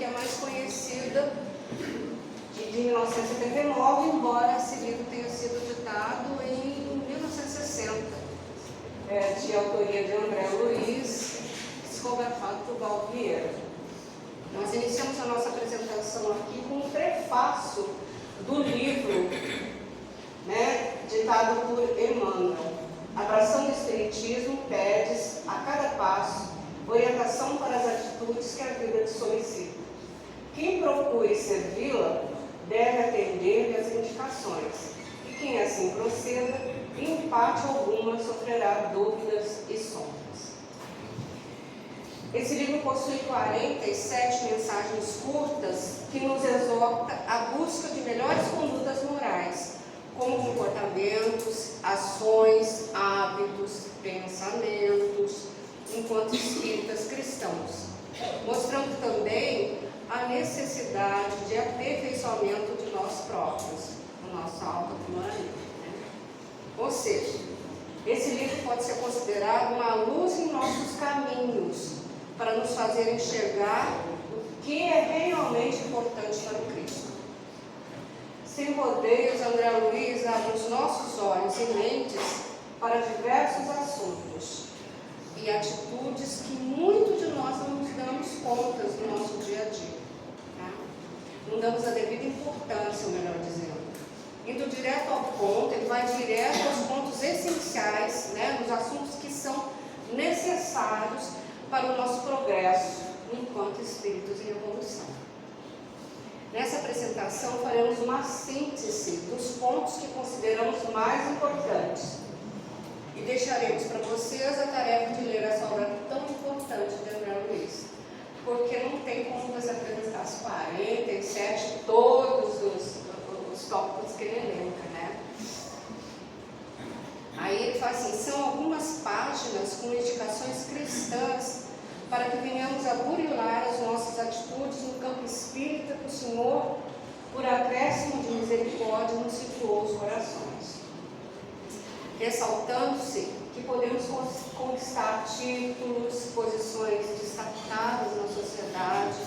é mais conhecida, de 1979, embora esse livro tenha sido ditado em 1960. De autoria de André Luiz, psicografado por Val Vieira. Nós iniciamos a nossa apresentação aqui com um prefácio do livro, ditado por Emmanuel. Abraçando o Espiritismo, pedes, a cada passo, orientação para as atitudes que a vida te solicita. Quem procure servi-la deve atender-lhe as indicações, e quem assim proceda, em parte alguma, sofrerá dúvidas e sombras. Esse livro possui 47 mensagens curtas que nos exorta à busca de melhores condutas morais, como comportamentos, ações, hábitos, pensamentos, enquanto espíritas cristãos, mostrando também a necessidade de aperfeiçoamento de nós próprios, do nosso autoaprimoramento. Ou seja, esse livro pode ser considerado uma luz em nossos caminhos, para nos fazer enxergar o que é realmente importante para o Cristo. Sem rodeios, André Luiz abre os nossos olhos e mentes para diversos assuntos e atitudes que muito de nós não nos damos conta no nosso dia a dia. Não damos a devida importância, melhor dizendo. Indo direto ao ponto, ele vai direto aos pontos essenciais, nos assuntos que são necessários para o nosso progresso enquanto espíritos em evolução. Nessa apresentação faremos uma síntese dos pontos que consideramos mais importantes e deixaremos para vocês a tarefa de ler essa obra tão importante de André Luiz, porque não tem como você apresentar os 47, todos os tópicos que ele elenca, Aí ele fala assim, são algumas páginas com indicações cristãs para que venhamos a burilar as nossas atitudes no campo espírita que o Senhor, por acréscimo de misericórdia, nos situou os corações. Ressaltando-se que podemos conquistar títulos, posições destacadas na sociedade,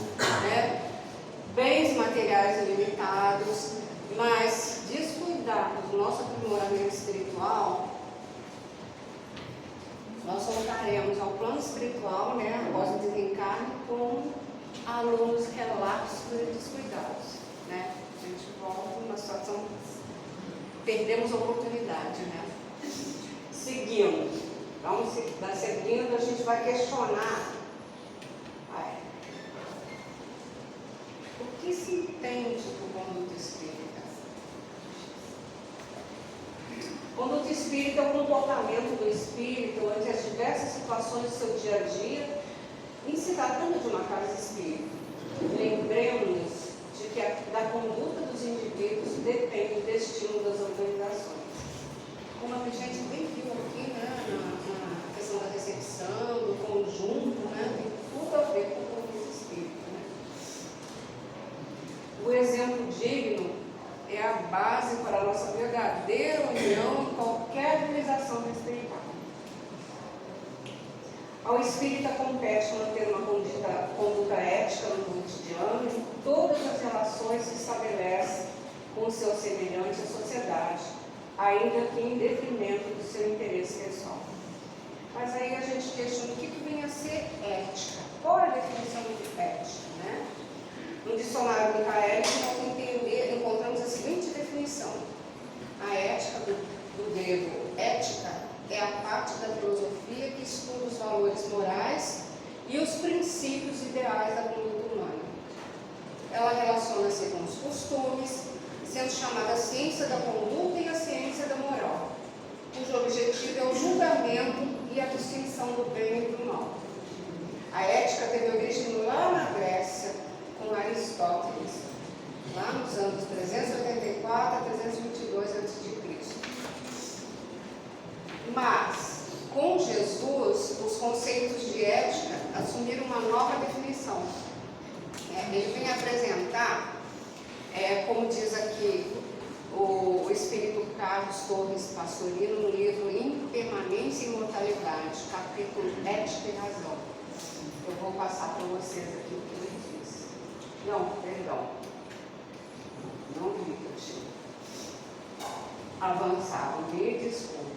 bens materiais ilimitados, mas descuidarmos do nosso aprimoramento espiritual, nós voltaremos ao plano espiritual, após o desencarne, como alunos relapsos e descuidados. A gente volta numa situação, perdemos a oportunidade. Seguindo, vamos seguindo, a gente vai questionar o que se entende por conduta espírita. Conduta espírita é o comportamento do espírito ante as diversas situações do seu dia a dia, em se tratando de uma casa espírita. Lembremos de que da conduta dos indivíduos depende o destino das organizações. Como a gente bem viu aqui, na questão da recepção, do conjunto, tem tudo a ver com a conduta espírita. O exemplo digno é a base para a nossa verdadeira união em qualquer organização espiritual. Ao espírita compete manter uma conduta ética no cotidiano e em todas as relações que estabelece com o seu semelhante à sociedade, ainda que em detrimento do seu interesse pessoal. Mas aí a gente questiona o que vem a ser ética. Qual é a definição de ética? No dicionário Michaelis, nós encontramos a seguinte definição. A ética, do grego ética, é a parte da filosofia que estuda os valores morais e os princípios ideais da conduta humana. Ela relaciona-se com os costumes, sendo chamada a ciência da conduta e a ciência da moral, cujo objetivo é o julgamento e a distinção do bem e do mal. A ética teve origem lá na Grécia, com Aristóteles, lá nos anos 384 a 322 a.C. Mas, com Jesus, os conceitos de ética assumiram uma nova definição. Ele vem apresentar, como diz aqui o espírito Carlos Torres Pastorino, no livro Impermanência e Imortalidade, capítulo Ética e Razão. Eu vou passar para vocês aqui o que ele diz. Não, perdão. Não Richard. Avançar, me desculpem.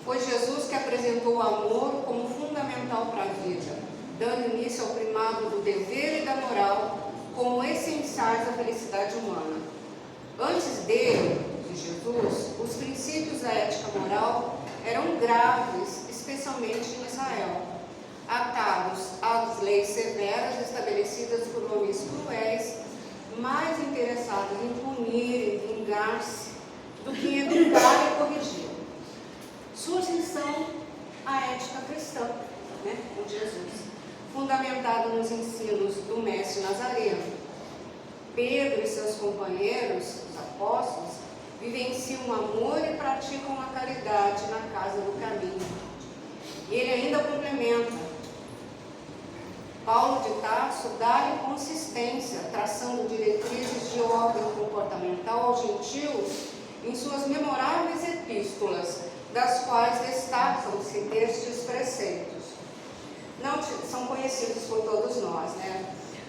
Foi Jesus que apresentou o amor como fundamental para a vida, dando início ao primado do dever e da moral como essenciais à felicidade humana. Antes dele, de Jesus, os princípios da ética moral eram graves, especialmente em Israel, atados às leis severas estabelecidas por homens cruéis, mais interessados em punir, em vingar-se, do que em educar e corrigir. Surge então a ética cristã, com Jesus, fundamentada nos ensinos do mestre Nazareno. Pedro e seus companheiros, os apóstolos, vivenciam o amor e praticam a caridade na casa do caminho. E ele ainda complementa. Paulo de Tarso dá-lhe consistência, traçando diretrizes de ordem comportamental aos gentios em suas memoráveis epístolas, das quais destacam-se destes preceitos. Não são conhecidos por todos nós,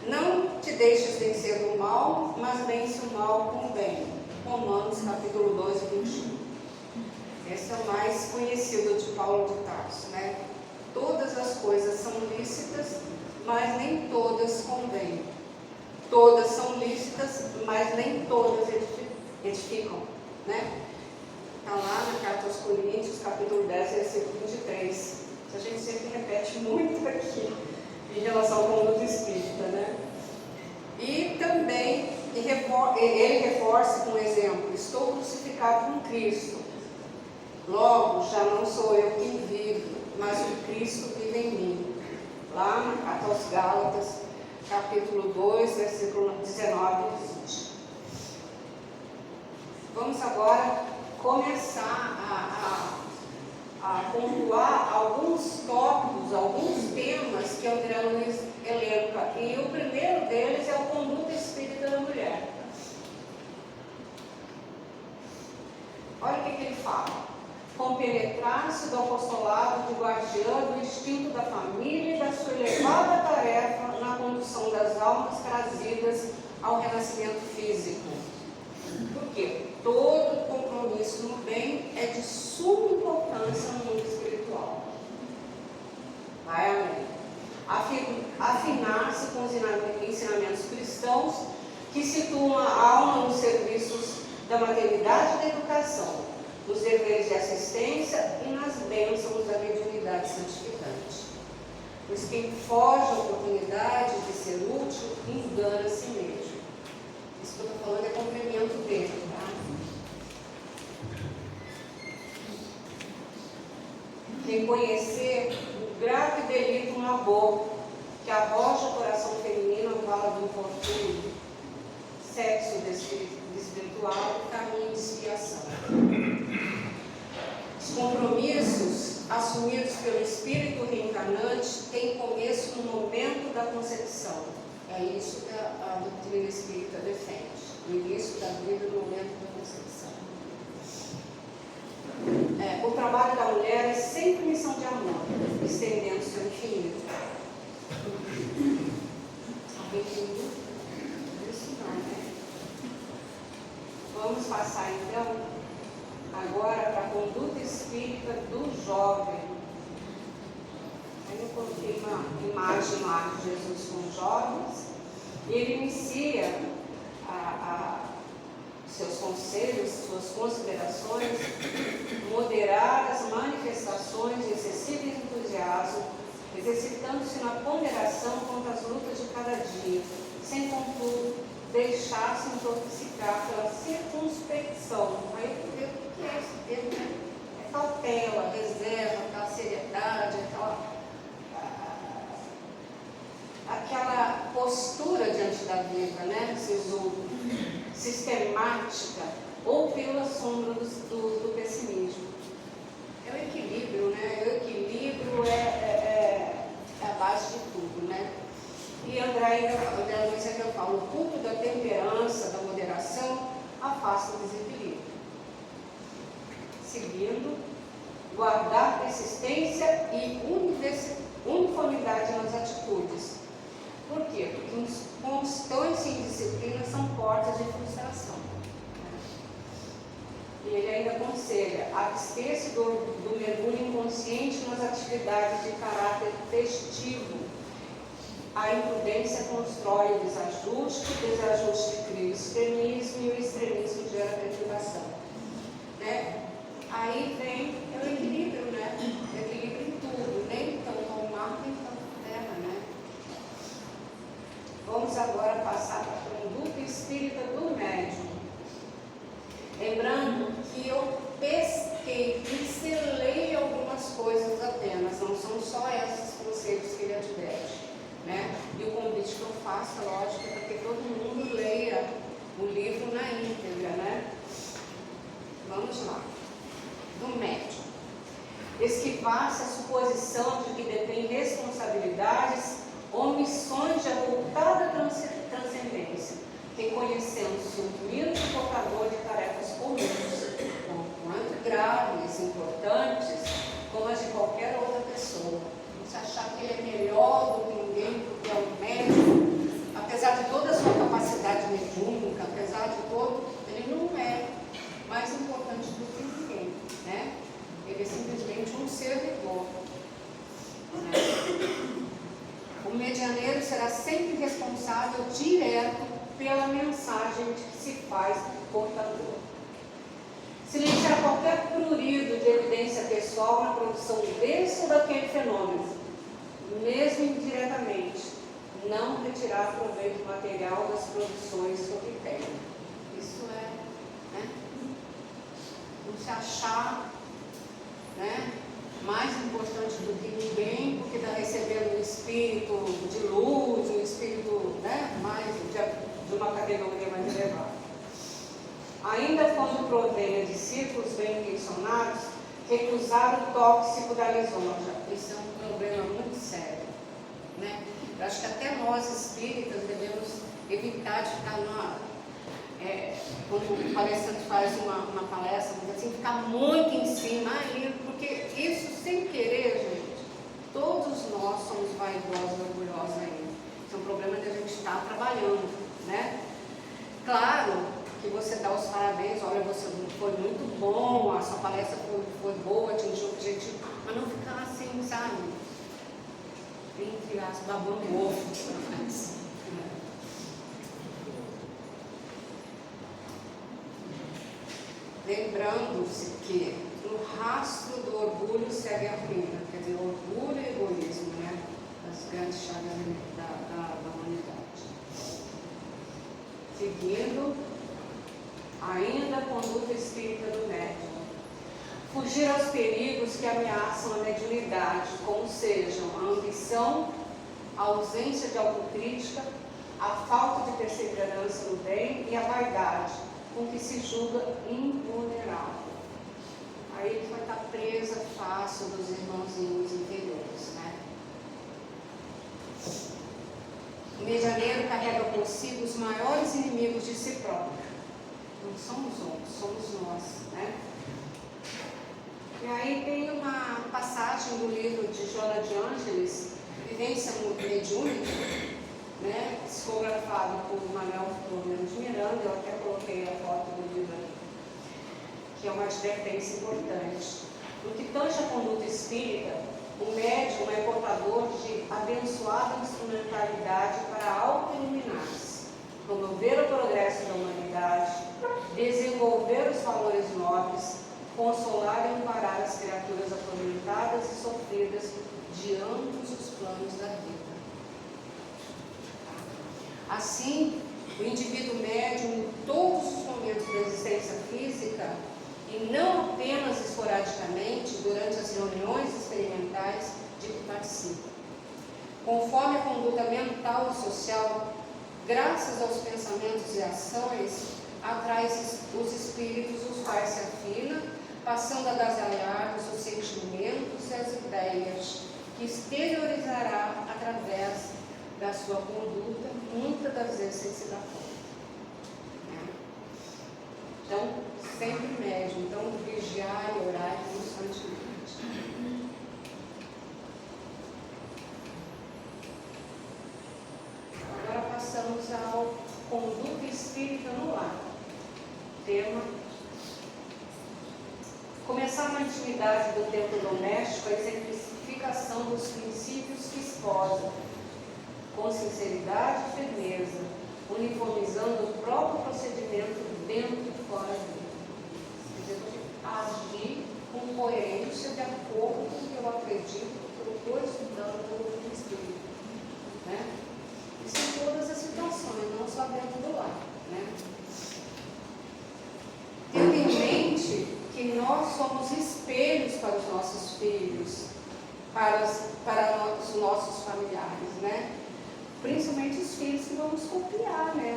Não te deixes vencer do mal, mas vence o mal com o bem. Romanos capítulo 2, 21. Esse é o mais conhecido de Paulo de Tarso, Todas as coisas são lícitas, mas nem todas convêm. Todas são lícitas, mas nem todas edificam, Está lá na carta aos Coríntios, capítulo 10, versículo 23. Isso a gente sempre repete muito aqui, em relação ao conduto espírita, E também, ele reforça com um exemplo: estou crucificado com Cristo. Logo, já não sou eu quem vive, mas o Cristo vive em mim. Lá na carta aos Gálatas, capítulo 2, versículo 19 e 20. Vamos agora começar a pontuar alguns tópicos, alguns temas que André Luiz elenca. E o primeiro deles é o conduto espírita da mulher. Olha o que ele fala. Compenetrar-se do apostolado de guardiã do instinto da família e da sua elevada tarefa na condução das almas trazidas ao renascimento físico. Porque todo compromisso no bem é de suma importância no mundo espiritual. Vai além. Afinar-se com os ensinamentos cristãos que situam a alma nos serviços da maternidade e da educação, nos deveres de assistência e nas bênçãos da mediunidade santificante. Pois quem foge à oportunidade de ser útil, engana a si mesmo. Isso que eu estou falando é complemento dele, Reconhecer o grave delito no aborto, que arroja o coração feminino à vala do infortúnio, sexo desvirtuado, caminho de expiação. Os compromissos assumidos pelo espírito reencarnante têm começo no momento da concepção. É isso que a doutrina espírita defende, o início da vida no momento da concepção. O trabalho da mulher é sempre missão de amor, estendendo-se ao infinito. Alguém tem dúvida? Isso não, Vamos passar então agora para a conduta espírita do jovem. Eu coloquei uma imagem lá de Jesus com os jovens, e ele inicia seus conselhos, suas considerações, moderar as manifestações de excessivo entusiasmo, exercitando-se na ponderação contra as lutas de cada dia, sem, contudo, deixar-se intoxicar pela circunspecção. Aí o que é esse termo? É cautela, reserva, aquela seriedade, aquela postura diante da vida, sisudo, sistemática, ou pela sombra do pessimismo. É o equilíbrio, O equilíbrio é a base de tudo, E André Luiz ainda fala: o culto da temperança, da moderação, afasta o desequilíbrio. Seguindo, guardar persistência e uniformidade nas atitudes. Por indisciplina são portas de frustração. E ele ainda aconselha: abster-se do mergulho inconsciente nas atividades de caráter festivo. A imprudência constrói o desajuste cria extremismo e o extremismo gera perturbação. Né? Aí vem o equilíbrio, né? Equilíbrio em tudo, nem tanto ao mar, nem tanto à terra, né? Vamos agora passar para a conduta espírita do médium. Lembrando que eu pesquei, pincelei algumas coisas apenas, não são só esses conceitos que ele adverte, né? E o convite que eu faço, lógico, é para que todo mundo leia o livro na íntegra, né? Vamos lá. Do médium. Esquivar-se a suposição de que detém responsabilidades ou missões de avultada transcendência, reconhecendo-se humilde portador de tarefas comuns, quanto graves, importantes, como as de qualquer outra pessoa. Não se achar que ele é melhor do que ninguém, porque é um médium, apesar de toda a sua capacidade mediúnica, apesar de todo, ele não é mais importante do que ninguém, né? Ele é simplesmente um servidor. Né? O medianeiro será sempre responsável direto pela mensagem de que se faz portador. Silenciar qualquer prurido de evidência pessoal na produção desse ou daquele fenômeno, mesmo indiretamente, não retirar proveito material das produções que obtém. Isso é, né? Não se achar, né, mais importante do que ninguém, porque está recebendo um espírito de luz, um espírito, né, mais de uma categoria mais elevada. Ainda quando provenha de círculos bem intencionados, recusar o tóxico da lisonja. Isso é um problema muito sério, né? Eu acho que até nós espíritas devemos evitar de ficar quando o palestrante faz uma palestra, assim, ficar muito em cima, porque isso, sem querer, gente, todos nós somos vaidosos e orgulhosos ainda. Isso é um problema que a gente está trabalhando, né? Claro que você dá os parabéns, olha, você foi muito bom, a sua palestra foi boa, atingiu o objetivo, mas não ficar assim, sabe? Entre as babando o ovo. Lembrando-se que no rastro do orgulho segue a ruína, quer dizer, orgulho e egoísmo, né? As grandes chagas da humanidade. Seguindo, ainda a conduta espírita do médium. Fugir aos perigos que ameaçam a mediunidade, como sejam a ambição, a ausência de autocrítica, a falta de perseverança no bem e a vaidade, com que se julga invulnerável. Aí ele vai estar presa fácil dos irmãozinhos inferiores, né? O medianeiro carrega consigo os maiores inimigos de si próprio. Não somos outros, somos nós, né? E aí tem uma passagem do livro de Joana de Ângeles, Vivência Mediúnica, né, psicografado por Manuel Floriano de Miranda. Eu até coloquei a foto do livro aqui, que é uma advertência importante. No que tange a conduta espírita, o médium é portador de abençoada instrumentalidade para auto-iluminar-se, promover o progresso da humanidade, desenvolver os valores nobres, consolar e amparar as criaturas atormentadas e sofridas de ambos os planos da vida. Assim, o indivíduo médium, em todos os momentos da existência física, e não apenas esporadicamente durante as reuniões experimentais de que participa, conforme a conduta mental e social, graças aos pensamentos e ações, atrai os espíritos os quais se afina, passando a agasalhar os sentimentos e as ideias, que exteriorizará através da sua conduta, muitas das vezes sem se dar conta. Então, sempre médium, então vigiar e orar constantemente. Agora passamos ao conduta espírita no lar. Tema: começar na intimidade do templo doméstico a exemplificação dos princípios que esposa, com sinceridade e firmeza, uniformizando o próprio procedimento dentro e fora dele. Quer dizer, agir com coerência de acordo com o que eu acredito, que eu estou estudando no Espírito. Né? Isso em todas as situações, não só dentro do lar. Né? Tendo em mente que nós somos espelhos para os nossos filhos, para os nossos familiares, né? Principalmente os filhos que vamos copiar, né?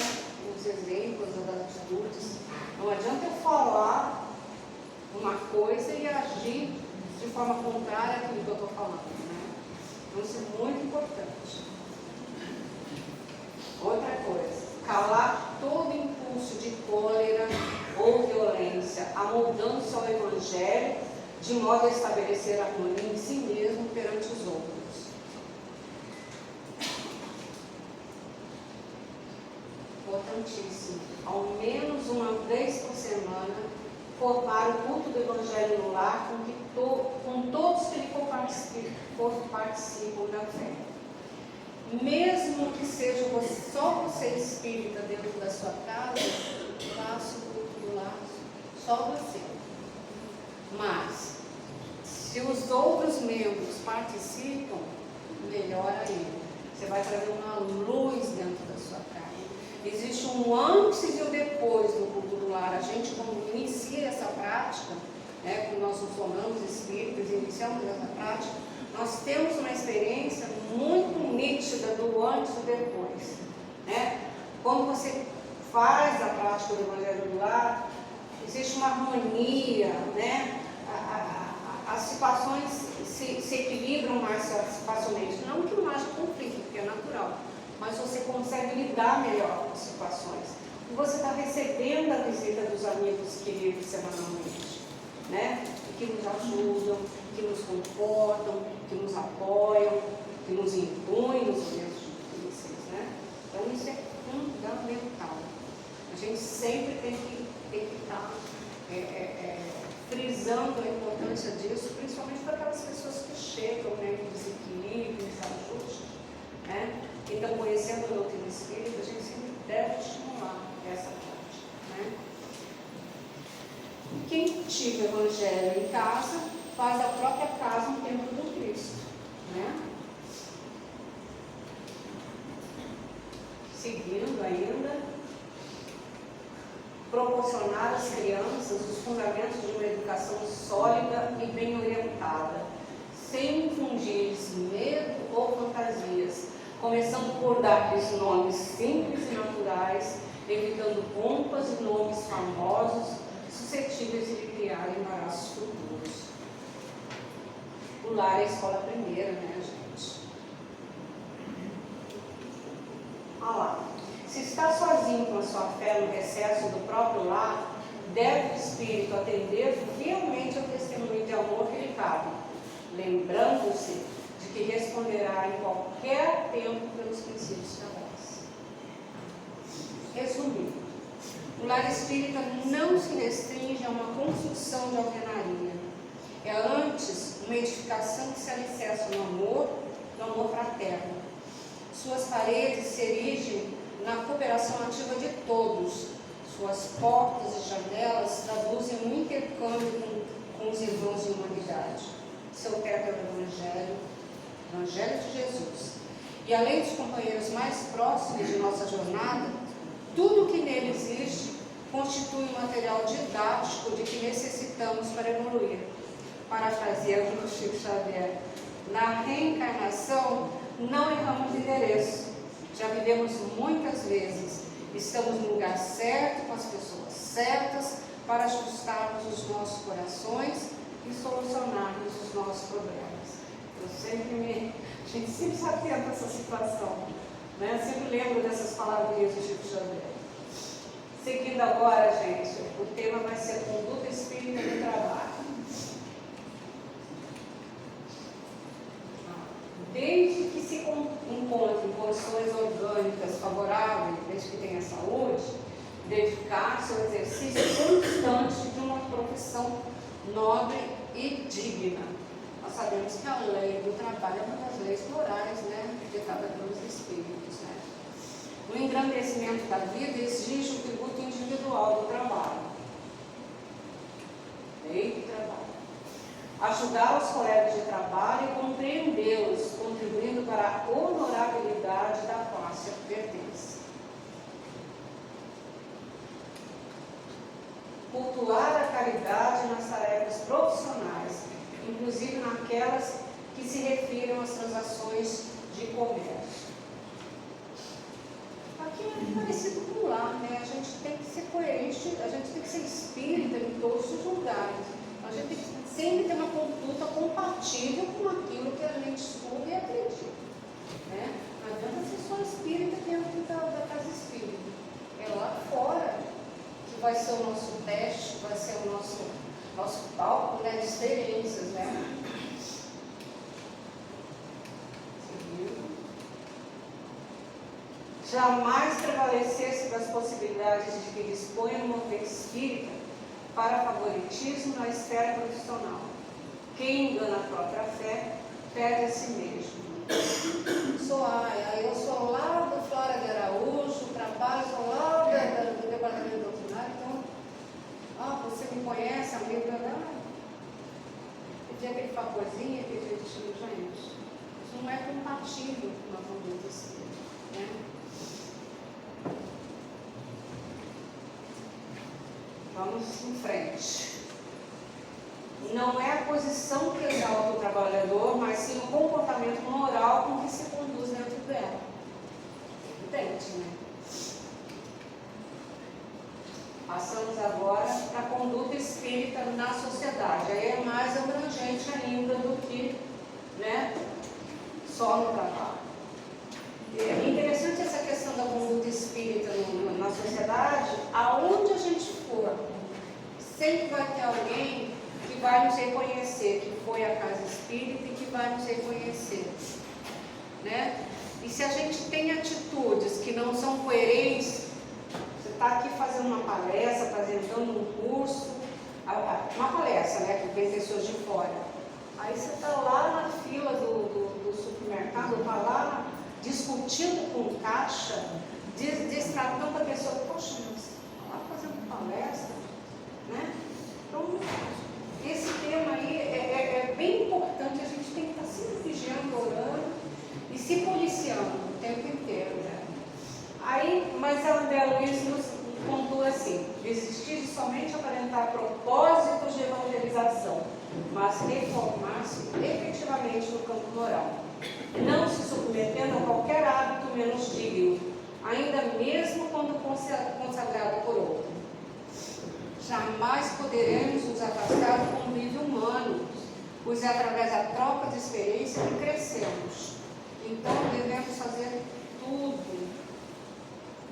Os exemplos, as atitudes. Não adianta eu falar uma coisa e agir de forma contrária àquilo que eu estou falando, né? Então isso é muito importante. Outra coisa, calar todo impulso de cólera ou violência, amoldando-se ao Evangelho, de modo a estabelecer a harmonia em si mesmo perante os outros. Importantíssimo. Ao menos uma vez por semana, formar o culto do Evangelho no lar com todos que participam da fé. Mesmo que seja só você espírita dentro da sua casa, faça o culto do lar só você. Mas, se os outros membros participam, melhor ainda. Você vai trazer uma luz dentro da sua casa. Existe um antes e um depois do culto do lar. A gente, quando inicia essa prática, né, quando nós nos tornamos espíritas e iniciamos essa prática, nós temos uma experiência muito nítida do antes e do depois. Né? Quando você faz a prática do Evangelho do lar, existe uma harmonia, né? As situações se equilibram mais facilmente. Não que não haja conflito, porque é natural, mas você consegue lidar melhor com as situações. E você está recebendo a visita dos amigos queridos semanalmente, né? Que nos ajudam, que nos confortam, que nos apoiam, que nos impõem nos momentos difíceis, né? Então isso é fundamental. A gente sempre tem que estar frisando a importância disso, principalmente para aquelas pessoas que chegam, né, em desequilíbrio, em desajuste, né? Então, conhecendo a doutrina espírita, a gente sempre deve estimular essa prática, né? Quem tiver o Evangelho em casa, faz a própria casa um templo do Cristo, né? Seguindo ainda, proporcionar às crianças os fundamentos de uma educação sólida e bem orientada, sem infundir-lhes medo ou fantasias, começando por dar-lhes nomes simples e naturais, evitando pompas e nomes famosos, suscetíveis de criar embaraços futuros. O lar é a escola primeira, né, gente? Olha lá. Se está sozinho com a sua fé no recesso do próprio lar, deve o espírito atender fielmente ao testemunho de amor que lhe cabe, lembrando-se de que responderá em qualquer tempo pelos princípios cabais. Resumindo, o lar espírita não se restringe a uma construção de alvenaria. É antes uma edificação que se alicerça no amor fraterno. Suas paredes se erigem na cooperação ativa de todos. Suas portas e janelas traduzem um intercâmbio com os irmãos de humanidade. Seu teto é o Evangelho de Jesus. E além dos companheiros mais próximos de nossa jornada, tudo que nele existe constitui um material didático de que necessitamos para evoluir. Parafraseando o Chico Xavier, na reencarnação não erramos de endereço. Já vivemos muitas vezes, estamos no lugar certo, com as pessoas certas, para ajustarmos os nossos corações e solucionarmos os nossos problemas. A gente sempre se atenta a essa situação, né? Eu sempre lembro dessas palavrinhas do Chico Xavier. Seguindo agora, gente, o tema vai ser conduta espírita no trabalho. Desde que se encontrem condições condições orgânicas favoráveis, desde que tenha saúde, dedicar-se ao exercício constante de uma profissão nobre e digna. Nós sabemos que a lei do trabalho é uma das leis morais, né, ditada pelos espíritos, né? O engrandecimento da vida exige o tributo individual do trabalho. Lei do trabalho. Ajudar os colegas de trabalho e compreendê-los, contribuindo para a honorabilidade da classe a que pertence. Cultuar a caridade nas tarefas profissionais, inclusive naquelas que se refiram às transações de comércio. Aqui é parecido com lá, né? A gente tem que ser coerente, a gente tem que ser espírita em todos os lugares. A gente tem que sempre ter uma conduta compatível com aquilo que a gente estuda e acredita, né? Não adianta ser só espírita dentro da casa espírita. É lá fora que vai ser o nosso teste, vai ser o nosso palco, né, de experiências, né? Seguindo. Jamais prevalecer sobre as possibilidades de que dispõe o movimento espírita para favoritismo na esfera profissional. Quem engana a própria fé, perde a si mesmo. Eu sou lá do Flora de Araújo, trabalho, sou lá do departamento doutrinário, então, você me conhece, amigo, não? Pedir aquele favorzinho, aquele estilo, gente. Isso não é compatível com a conduta espírita, né? Vamos em frente. Não é a posição que exalta o trabalhador, mas sim o comportamento moral com que se conduz dentro dela. Evidente, né? Passamos agora para a conduta espírita na sociedade. Aí é mais abrangente ainda do que, né, só no trabalho. É interessante essa questão da conduta espírita na sociedade. Aonde a gente for, sempre vai ter alguém que vai nos reconhecer que foi a casa espírita e que vai nos reconhecer, né? E se a gente tem atitudes que não são coerentes, você está aqui fazendo uma palestra, apresentando um curso, uma palestra, né, que vem pessoas de fora. Aí você está lá na fila do supermercado, está lá discutindo com caixa, destratando a pessoa. Poxa, mas está lá fazendo palestra, né? Então, esse tema aí é bem importante, a gente tem que estar sempre vigiando, orando e se policiando o tempo inteiro, né? Aí, mas a André Luiz nos pontua assim: desistir de somente aparentar propósitos de evangelização, mas reformar-se efetivamente no campo moral, não se submetendo a qualquer hábito menos digno, ainda mesmo quando consagrado por outro. Jamais poderemos nos afastar do convívio humano, pois é através da troca de experiência que crescemos. Então devemos fazer tudo,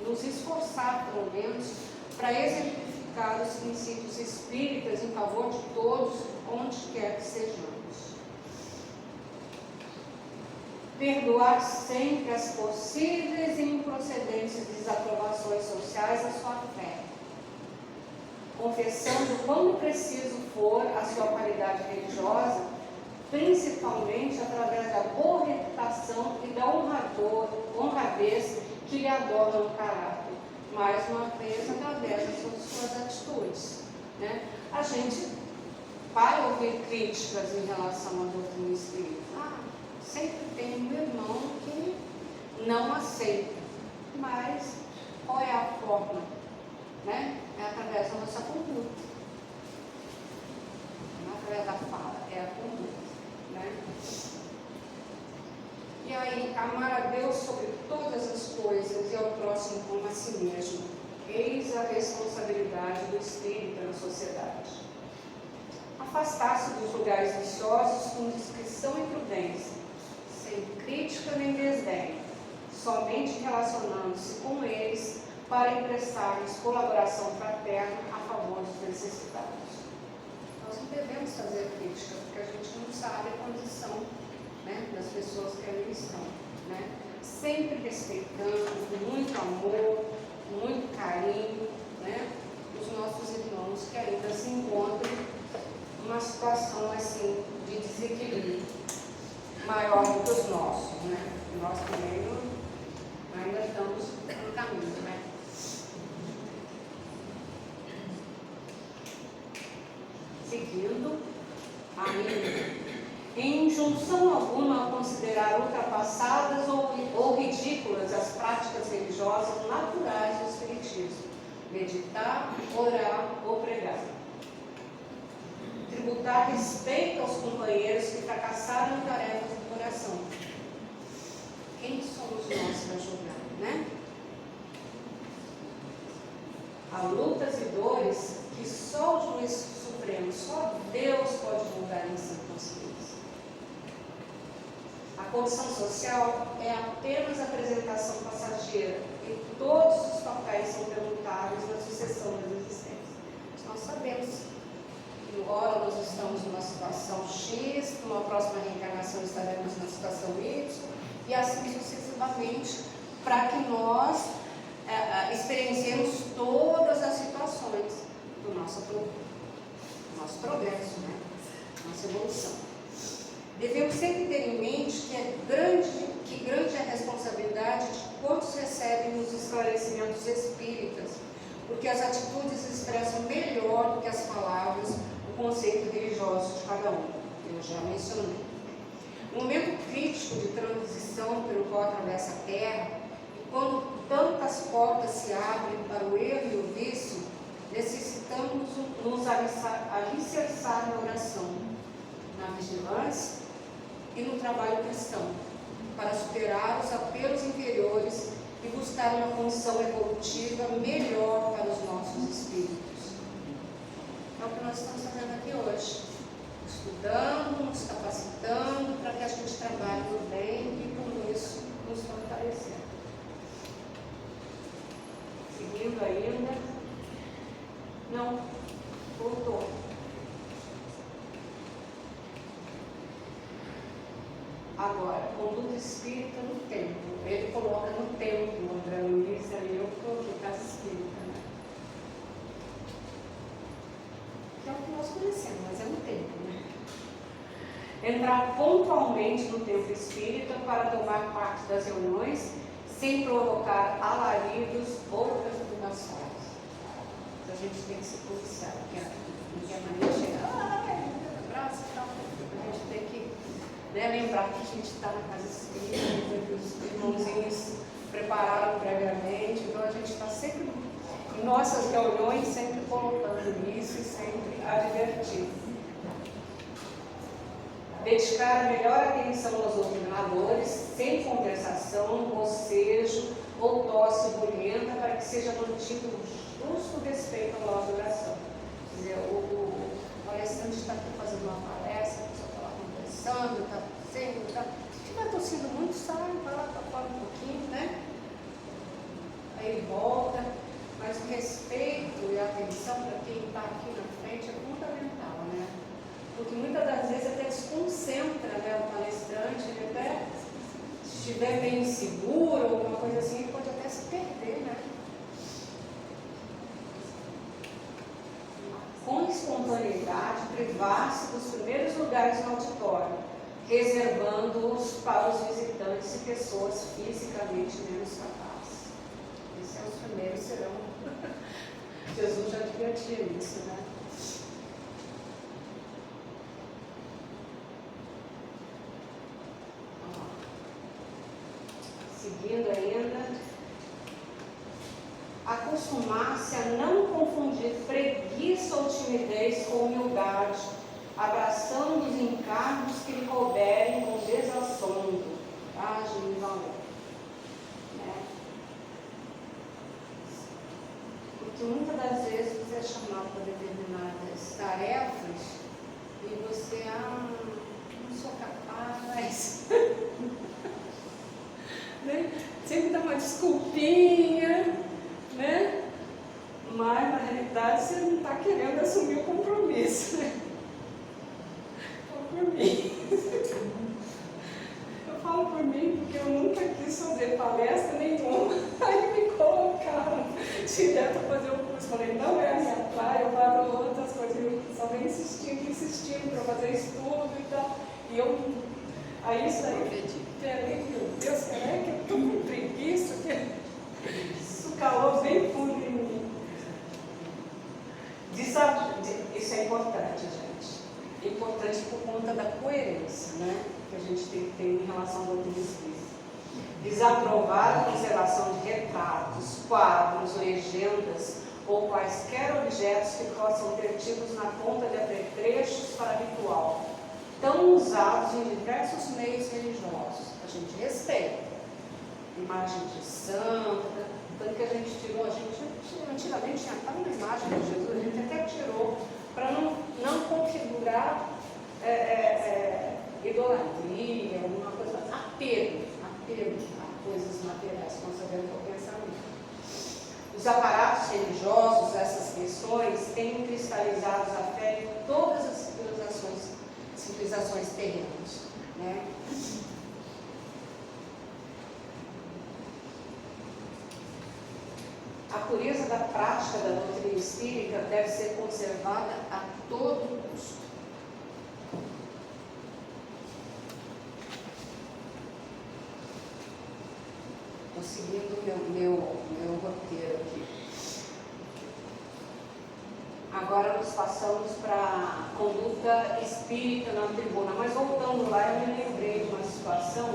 nos esforçar pelo menos, para exemplificar os princípios espíritas em favor de todos, onde quer que sejamos. Perdoar sempre as possíveis e improcedentes desaprovações sociais à sua fé, confessando quando preciso for a sua qualidade religiosa, principalmente através da boa reputação e da honradez que lhe adornam o caráter, mais uma vez através das suas atitudes, né? A gente vai ouvir críticas em relação à doutrina espírita. Sempre tem um irmão que não aceita, mas qual é a forma, né? É através da nossa conduta, não é através da fala, é a conduta, né? E aí, amar a Deus sobre todas as coisas e ao próximo como a si mesmo, eis a responsabilidade do espírita na sociedade. Afastar-se dos lugares viciosos com discrição e prudência, sem crítica nem desdém, somente relacionando-se com eles para emprestar-lhes colaboração fraterna a favor dos necessitados. Nós não devemos fazer crítica, porque a gente não sabe a condição, né, das pessoas que ali estão, né? sempre respeitando, com muito amor, com muito carinho, né, os nossos irmãos que ainda se encontram numa situação assim de desequilíbrio maior do que os nossos, né? Nós também ainda estamos no caminho, né? Seguindo, ainda, em injunção alguma ao considerar ultrapassadas ou ridículas as práticas religiosas naturais do espiritismo, meditar, orar ou pregar. Tributar respeito aos companheiros que fracassaram em tarefas do coração. Quem somos nós para julgar, né? Há lutas e dores que só o juiz supremo, só Deus pode julgar em sã consciência. A condição social é apenas a apresentação passageira e todos os papéis são permutáveis na sucessão das existências. Nós sabemos que ora nós estamos numa situação X, numa próxima reencarnação estaremos na situação Y, e assim sucessivamente, para que nós experienciemos todas as situações do nosso progresso, né? Nossa evolução. Devemos sempre ter em mente que grande é a responsabilidade de quantos recebem os esclarecimentos espíritas, porque as atitudes expressam melhor do que as palavras o conceito religioso de cada um. Eu já mencionei. No momento crítico de transição pelo qual atravessa a Terra, e quando tantas portas se abrem para o erro e o vício, necessitamos nos alicerçar na oração, na vigilância e no trabalho cristão, para superar os apelos interiores e buscar uma condição evolutiva melhor para os nossos espíritos. É o que nós estamos fazendo aqui hoje, estudando, nos capacitando para que a gente trabalhe no bem e com isso nos fortalecendo. Seguindo ainda, não, voltou. Agora, conduta espírita no tempo. Ele coloca no tempo, o André Luiz, ali eu coloquei casa espírita, né? Que é o que nós conhecemos, mas é no tempo, né? Entrar pontualmente no tempo espírita para tomar parte das reuniões sem provocar alaridos ou perturbações. Então a gente tem que se policiar, não quer mais chegar, abraço e tal. A gente tem que lembrar que a gente está na casa espírita, que os irmãozinhos prepararam previamente, então a gente está sempre, em nossas reuniões, sempre colocando isso e sempre advertindo. Dedicar a melhor atenção aos doutrinadores, sem conversação, bocejo ou tosse bulhenta, para que seja mantido um justo respeito ao nosso oração. Quer dizer, o palestrante está aqui fazendo uma palestra, a pessoa está lá conversando, está sendo, se estiver tossindo muito, sai, vai lá para fora um pouquinho, né? Aí volta, mas o respeito e a atenção para quem está aqui na frente é fundamental, né? Porque muitas das vezes até desconcentra, né, o palestrante, ele até, se estiver bem inseguro ou alguma coisa assim, ele pode até se perder, né? Com espontaneidade, privar-se dos primeiros lugares no auditório, reservando-os para os visitantes e pessoas fisicamente menos capazes. Esses são os primeiros serão. Jesus já advertia isso, né? Seguindo ainda, acostumar-se a não confundir preguiça ou timidez com humildade, abraçando os encargos que lhe couberem com desassombro, coragem e valor. Né? Porque muitas das vezes você é chamado para determinadas tarefas e você, não sou capaz. Né? Sempre dá uma desculpinha, né? Mas na realidade você não está querendo assumir o compromisso, né? Compromisso. Eu falo por mim porque eu nunca quis fazer fazer palestra nenhuma. Aí me colocaram direto a fazer o curso. Falei, não é a minha praia, eu faço outras coisas. Eu só venho insistindo para fazer estudo e tal. E eu, aí isso aí, meu Deus, será que eu estou com preguiça? Isso calou bem fundo em mim. Isso é importante, gente. É importante por conta da coerência, né, que a gente tem que ter em relação ao doutrina espírita. Desaprovar a conservação de retratos, quadros, legendas ou quaisquer objetos que possam ter tidos na conta de apetrechos para ritual, tão usados em diversos meios religiosos. A gente respeita. Imagem de santa, tanto que a gente tirou, antigamente tinha até uma imagem de Jesus, a gente até tirou para não configurar idolatria, alguma coisa, apego a coisas materiais, concebendo o pensamento. Os aparatos religiosos, essas questões, têm cristalizado a fé em todas as civilizações terrenas, né? A pureza da prática da doutrina espírita deve ser conservada a todo custo. Estou seguindo meu roteiro aqui. Agora nós passamos para a conduta espírita na tribuna. Mas voltando lá, eu me lembrei de uma situação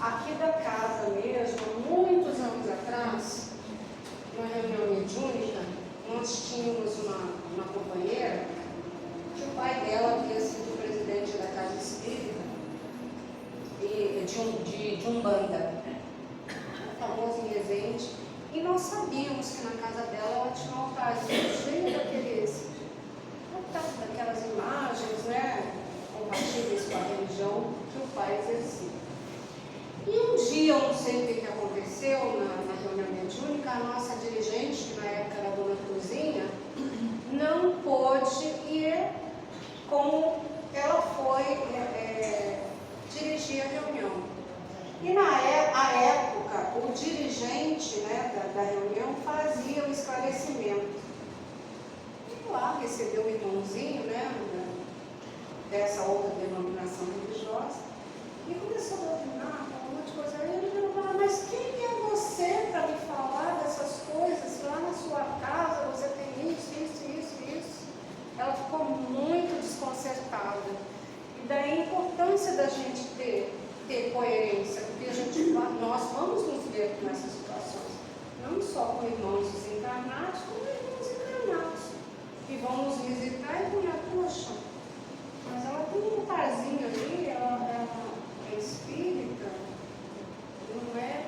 aqui da casa mesmo, muitos anos atrás. Uma reunião mediúnica, nós tínhamos uma companheira que o pai dela havia sido presidente da Casa Espírita de Umbanda, famoso em Resende, e nós sabíamos que na casa dela ela tinha um altarzinho cheio daquelas imagens, né, compatíveis com a religião que o pai exercia. E um dia, eu não sei o que aconteceu na reunião mediúnica, a nossa dirigente, que na época era a dona Cruzinha, não pôde ir como ela foi dirigir a reunião. E na época, o dirigente, né, da reunião fazia o esclarecimento. E lá recebeu um irmãozinho, né, dessa outra denominação religiosa, e começou a doutrinar, um monte de coisa. Aí ele falou, mas quem é você para me falar dessas coisas? Lá na sua casa você tem isso. Ela ficou muito desconcertada. E daí a importância da gente ter coerência, porque nós vamos nos ver nessas situações, não só com irmãos desencarnados, como irmãos encarnados, que vão nos visitar e falar, poxa, mas ela tem um parzinho ali, ela é espírita, não é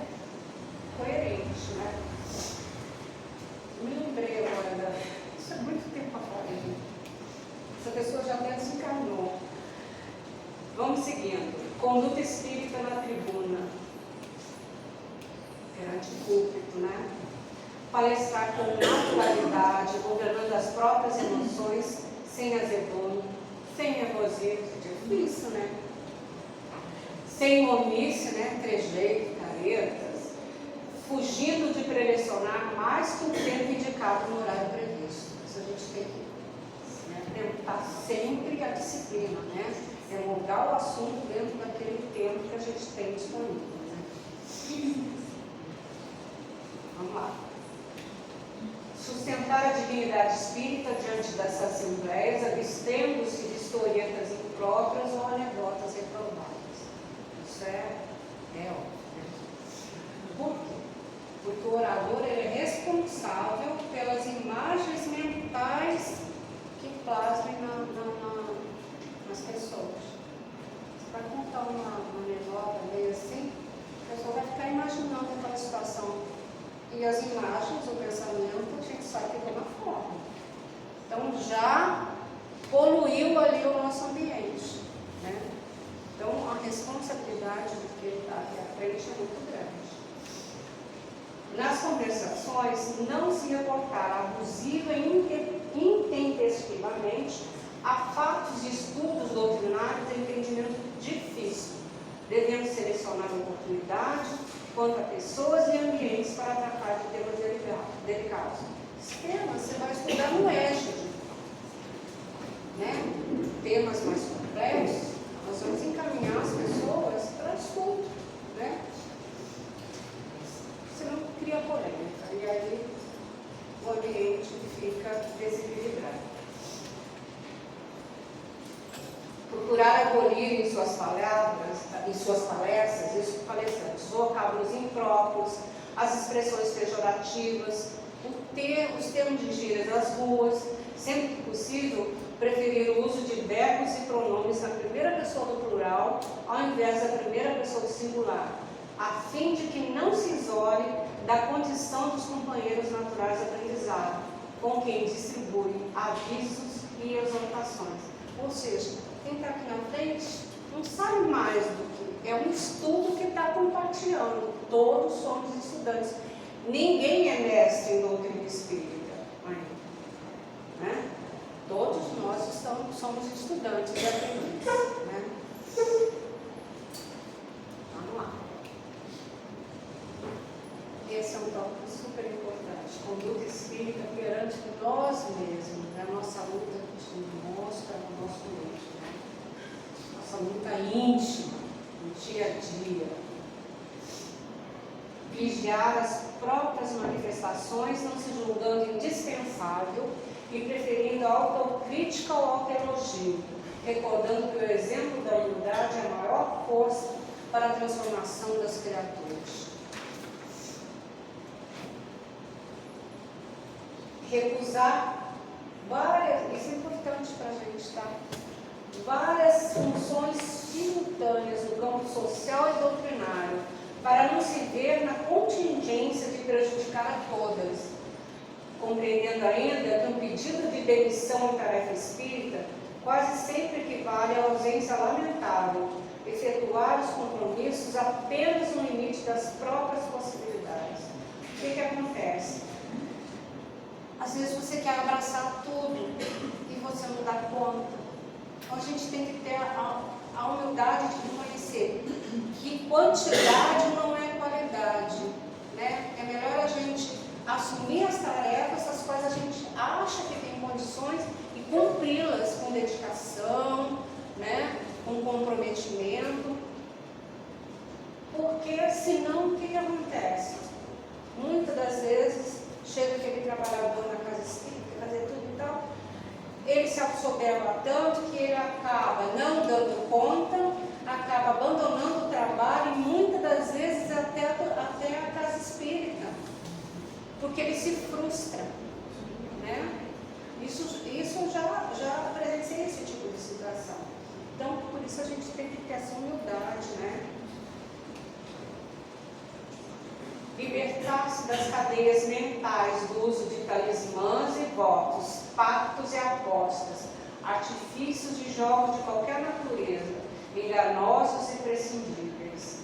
coerente, né? Me lembrei agora, isso é muito tempo atrás, essa pessoa já até desencarnou. Vamos seguindo. Conduta espírita na tribuna, perante o púlpito, né? Palestrar com naturalidade, governando as próprias emoções, sem azedume, sem nervosismo, difícil, né? Sem momício, né? Trejeito, caretas, fugindo de prelecionar mais que o tempo indicado no horário previsto. Isso a gente tem que tentar sempre a disciplina, né? É mudar o assunto dentro daquele tempo que a gente tem disponível, né? Vamos lá. Sustentar a dignidade espírita diante das assembleias, abstendo-se de historietas impróprias ou anedotas reprovadas. Isso é óbvio. Por quê? Porque o orador ele é responsável pelas imagens mentais que plasmem nas pessoas. Você vai contar uma anedota meio assim, a pessoa vai ficar imaginando aquela situação. E as imagens, o pensamento, a gente sabe de uma forma. Então já poluiu ali o nosso ambiente, né? Então a responsabilidade do que está aqui à frente é muito grande. Nas conversações, não se reportar abusiva e intempestivamente a fatos e estudos doutrinários de entendimento difícil, devendo selecionar a oportunidade quanto a pessoas e ambientes para tratar de temas delicados. Os temas você vai estudar no EJA, né? Temas mais complexos, nós vamos encaminhar as pessoas para estudo, né? Senão cria polêmica, e aí o ambiente fica desequilibrado. Procurar abolir em suas palestras, isso palestrantes, vocábulos impróprios, as expressões pejorativas, os termos de gírias das ruas, sempre que possível, preferir o uso de verbos e pronomes na primeira pessoa do plural, ao invés da primeira pessoa do singular, a fim de que não se isole da condição dos companheiros naturais de aprendizado, com quem distribui avisos e exortações. Ou seja, quem está aqui na frente não sabe mais do que é um estudo que está compartilhando. Todos somos estudantes. Ninguém é mestre em doutrina espírita ainda, né? Todos nós somos estudantes e aprendizes, né? Vamos lá. Esse é um tópico super importante. Conduta espírita perante nós mesmos, né? Nossa luta conosco, no nosso meio, né? Nossa luta íntima, no dia a dia. Vigiar as próprias manifestações, não se julgando indispensável e preferindo a autocrítica ao autoelogio, recordando que o exemplo da humildade é a maior força para a transformação das criaturas. Recusar isso é importante para a gente, tá? Várias funções simultâneas no campo social e doutrinário, para não se ver na contingência de prejudicar a todas, compreendendo ainda que um pedido de demissão em tarefa espírita quase sempre equivale à ausência lamentável, efetuar os compromissos apenas no limite das próprias possibilidades. O que acontece? Às vezes você quer abraçar tudo e você não dá conta. Então a gente tem que ter a humildade de reconhecer que quantidade não é qualidade, né? É melhor a gente assumir as tarefas, as quais a gente acha que tem condições e cumpri-las com dedicação, né? Com comprometimento, porque senão o que acontece? Muitas das vezes chega aquele trabalhador na casa espírita, fazer tudo e tal, ele se assoberba tanto que ele acaba não dando conta, acaba abandonando o trabalho e muitas das vezes até a casa espírita, porque ele se frustra, né? Isso já presenciei esse tipo de situação. Então, por isso a gente tem que ter essa humildade, né? Libertar-se das cadeias mentais do uso de talismãs e votos, pactos e apostas, artifícios de jogos de qualquer natureza, enganosos e prescindíveis.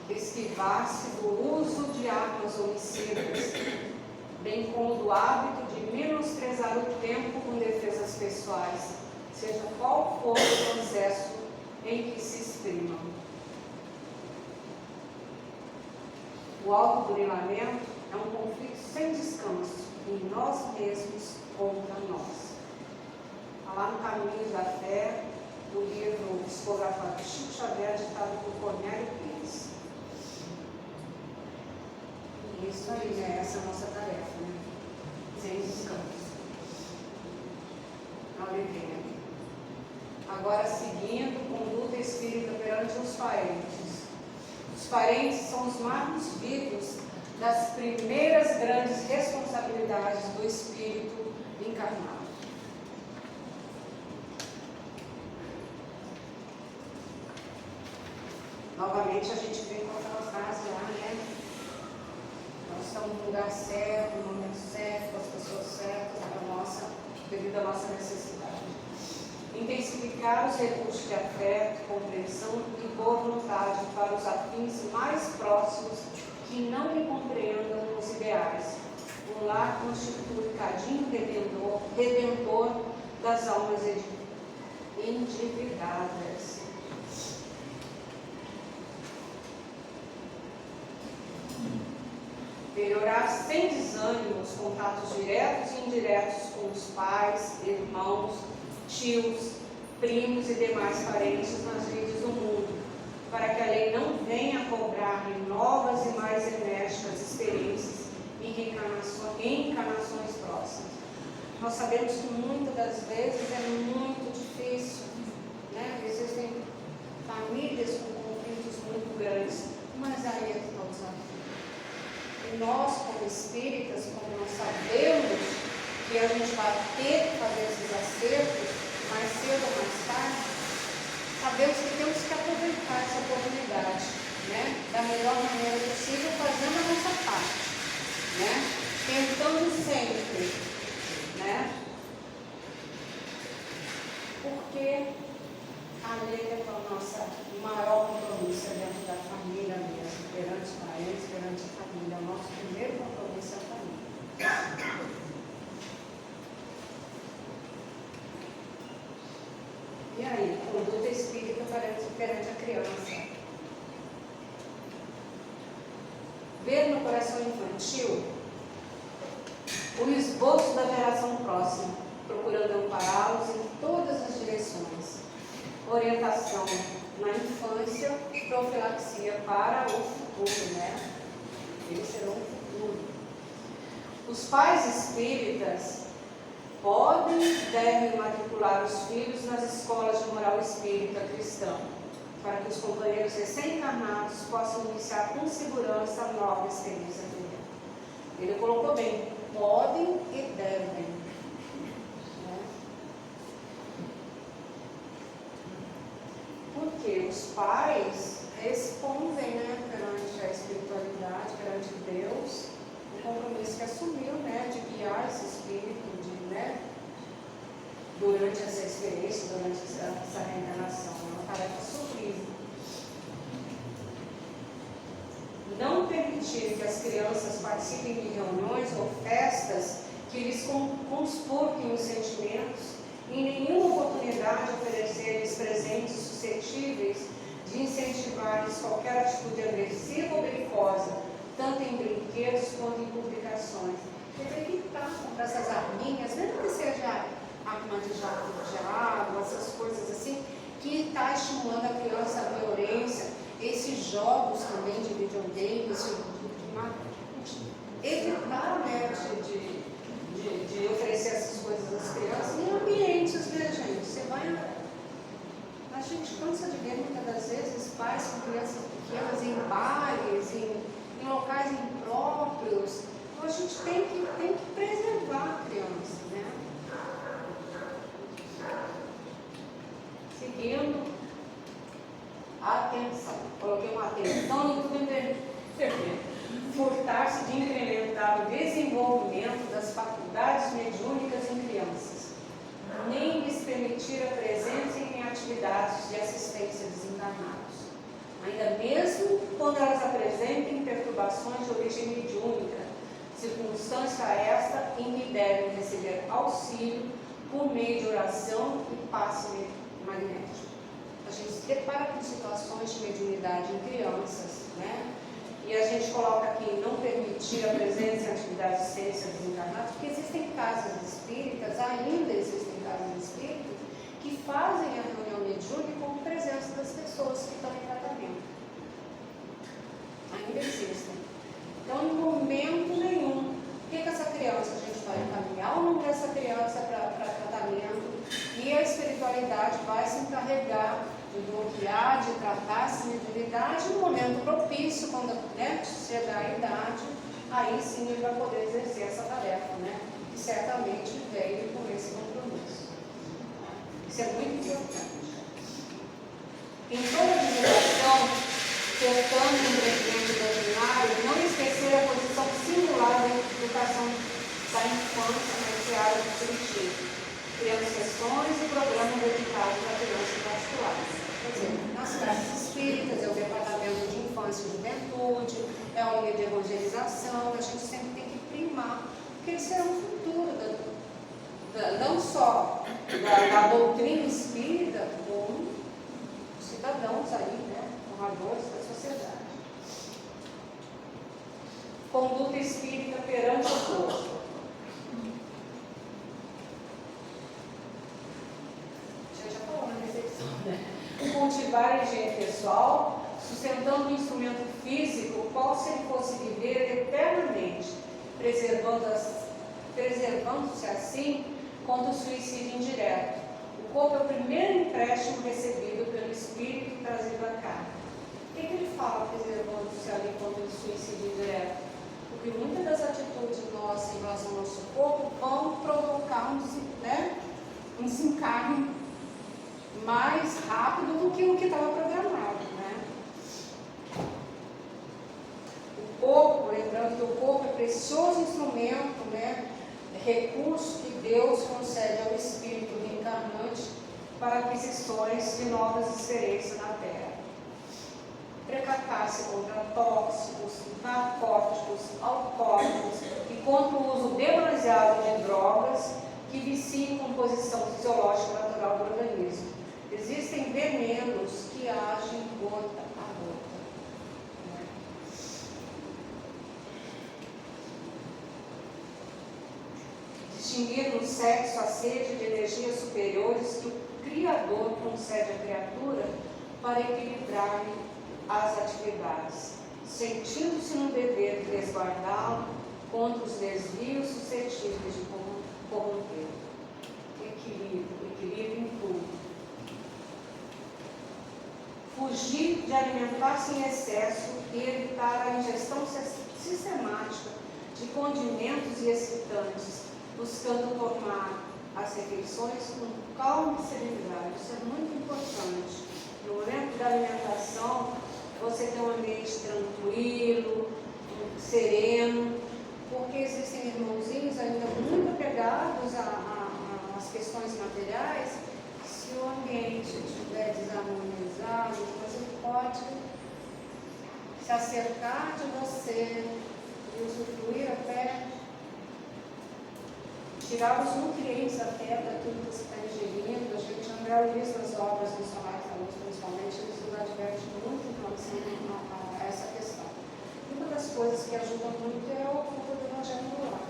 Esquivar-se do uso de armas homicidas, bem como do hábito de menosprezar o tempo com defesas pessoais, seja qual for o processo em que se exprimam. O autoburilamento é um conflito sem descanso em nós mesmos contra nós. Está lá no Caminho da Fé, do livro psicografado de Chico Xavier, ditado por Cornélio Pires. E isso aí, né? Essa é a nossa tarefa, né? Sem descanso. Alegria. Agora, seguindo, conduta espírita perante os parentes. Os parentes são os marcos vivos das primeiras grandes responsabilidades do espírito encarnado. Novamente, a gente vem com aquela frase lá, né? Nós estamos no lugar certo, no momento certo, com as pessoas certas, devido à nossa necessidade. Intensificar os recursos de afeto, compreensão e boa vontade para os afins mais próximos que não lhe compreendam os ideais. Um lar constitui cadinho redentor das almas endividadas. Melhorar sem desânimo os contatos diretos e indiretos com os pais, irmãos, tios, primos e demais parentes nas redes do mundo, para que a lei não venha cobrar-lhe novas e mais enérgicas experiências e reencarnações próximas. Nós sabemos que muitas das vezes é muito difícil, né? Existem famílias com conflitos muito grandes, mas aí é que está o desafio. E nós, como espíritas, como nós sabemos que a gente vai ter que fazer esses acertos, mais cedo ou mais tarde, sabemos que temos que aproveitar essa oportunidade, né? Da melhor maneira possível, fazendo a nossa parte, né? Tentando sempre, né? Porque a lei é a nossa maior compromisso dentro da família mesmo, perante os parentes, perante a família. O nosso primeiro compromisso é a família. E aí, conduta espírita perante a criança. Ver no coração infantil o esboço da geração próxima, procurando ampará-los em todas as direções. Orientação na infância, profilaxia para o futuro, né? Eles serão o futuro. Os pais espíritas podem e devem matricular os filhos nas escolas de moral espírita cristã, para que os companheiros recém-encarnados possam iniciar com segurança a nova experiência de vida. Ele colocou bem, podem e devem. Né? Porque os pais respondem, né, perante a espiritualidade, perante Deus, o compromisso que assumiu, né, de guiar esse espírito, né, durante essa experiência, durante essa reencarnação. É uma tarefa sofrível. Não permitir que as crianças participem de reuniões ou festas que lhes conspurquem os sentimentos, e em nenhuma oportunidade oferecer-lhes presentes suscetíveis de incentivar-lhes qualquer atitude agressiva ou belicosa, tanto em brinquedos quanto em publicações. Deve evitar comprar essas arminhas, mesmo que seja arma de jato de água, essas coisas assim, que está estimulando a criança à violência. Esses jogos também de videogame, evitar, né, de oferecer essas coisas às crianças em ambientes, né, gente? Você vai. A gente cansa de ver muitas das vezes pais com crianças pequenas em bares, em locais impróprios. Então a gente tem que preservar a criança, né? Seguindo. Atenção, coloquei uma atenção no tudo furtar-se de incrementar o desenvolvimento das faculdades mediúnicas em crianças, nem lhes permitir a presença em atividades de assistência a desencarnados, ainda mesmo quando elas apresentem perturbações de origem mediúnica, circunstância esta em que devem receber auxílio por meio de oração e passe magnético. A gente se depara com situações de mediunidade em crianças, né? E a gente coloca aqui não permitir a presença em atividade de assistência a desencarnados, porque existem casas espíritas, ainda existem casas espíritas, que fazem a reunião mediúnica com presença das pessoas que estão em tratamento. Ainda existem. Então, em momento nenhum, o que essa criança a gente vai encaminhar o nome dessa criança para tratamento, e a espiritualidade vai se encarregar de bloquear, de tratar essa mediunidade no momento propício, quando, né, chegar a idade, aí sim ele vai poder exercer essa tarefa, né? Que certamente veio com esse compromisso. Isso é muito importante. Em toda a divulgação, tentando o empreendimento doutrinário, não esquecer a posição singular da educação da infância nesse área do Curitiba, criando sessões e programas dedicados a crianças particulares. Quer dizer, nas praças espíritas, é o departamento de infância e juventude, é a linha de evangelização, a gente sempre tem que primar, porque eles serão o futuro, não só pessoal, sustentando um instrumento físico, o qual se ele fosse viver eternamente, preservando-se assim contra o suicídio indireto. O corpo é o primeiro empréstimo recebido pelo Espírito e trazido à carne. O que ele fala preservando-se ali contra o suicídio indireto? Porque muitas das atitudes nossas em relação ao nosso corpo vão provocar um desencarne mais rápido do que o que estava programado, né? O corpo, lembrando que o corpo é precioso instrumento, né? Recurso que Deus concede ao espírito reencarnante para aquisições de novas experiências na Terra. Precatar-se contra tóxicos, narcóticos, alcoólicos e contra o uso demasiado de drogas que viciam a composição fisiológica natural do organismo. Existem venenos que agem gota a gota. Distinguir no sexo a sede de energias superiores que o Criador concede à criatura para equilibrar-lhe as atividades, sentindo-se no dever de resguardá-lo contra os desvios suscetíveis de corromper. Equilíbrio em tudo. Fugir de alimentar-se em excesso e evitar a ingestão sistemática de condimentos e excitantes, buscando tomar as refeições com calma e serenidade. Isso é muito importante. No momento da alimentação, você tem um ambiente tranquilo, sereno, porque existem irmãozinhos ainda muito apegados às questões materiais. Se o ambiente estiver desarmonizado, você pode se acercar de você e usufruir até, tirar os nutrientes até daquilo que você está ingerindo. A gente analisa as obras missionárias da luz, principalmente, eles nos advertem muito em relação a essa questão. E uma das coisas que ajuda muito é o culto do Evangelho do Lar.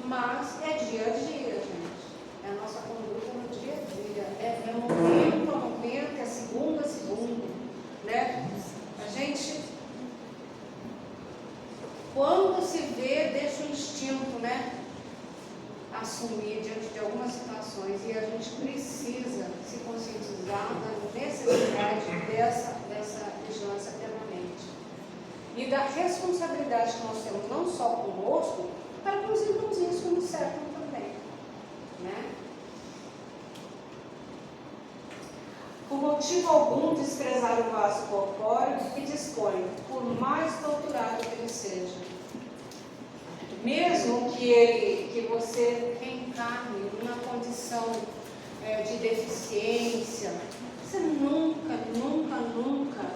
Mas é dia a dia, gente. É a nossa conduta no dia a dia. É momento a momento, é segundo a segundo. Né? A gente, quando se vê, deixa o instinto, né, assumir diante de algumas situações, e a gente precisa se conscientizar da necessidade dessa vigilância permanente e da responsabilidade que nós temos não só conosco, para com os irmãozinhos que nos cercam também, né? Por motivo algum desprezar o vaso corpóreo que dispõe, por mais torturado que ele seja. Mesmo que você reencarne numa condição de deficiência, você nunca